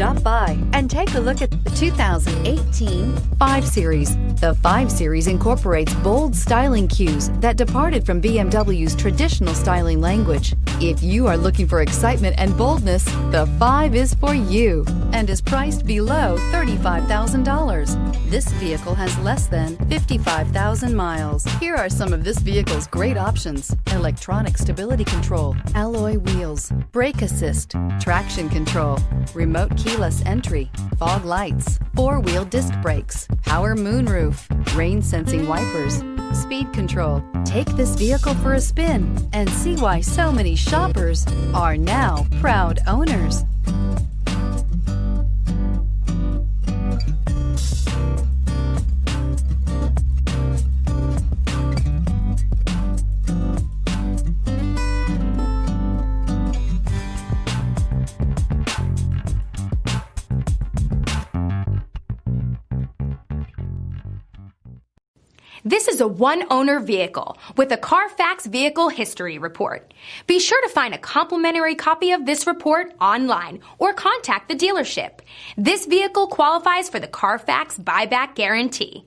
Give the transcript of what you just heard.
Stop by and take a look at the 2018 5 Series. The 5 Series incorporates bold styling cues that departed from BMW's traditional styling language. If you are looking for excitement and boldness, the 5 is for you and is priced below $35,000. This vehicle has less than 55,000 miles. Here are some of this vehicle's great options: electronic stability control, alloy wheels, brake assist, traction control, remote keyless entry, fog lights, 4-wheel disc brakes, power moonroof, rain sensing wipers, speed control. Take this vehicle for a spin and see why so many shoppers are now proud owners. This is a one-owner vehicle with a Carfax Vehicle History Report. Be sure to find a complimentary copy of this report online or contact the dealership. This vehicle qualifies for the Carfax Buyback Guarantee.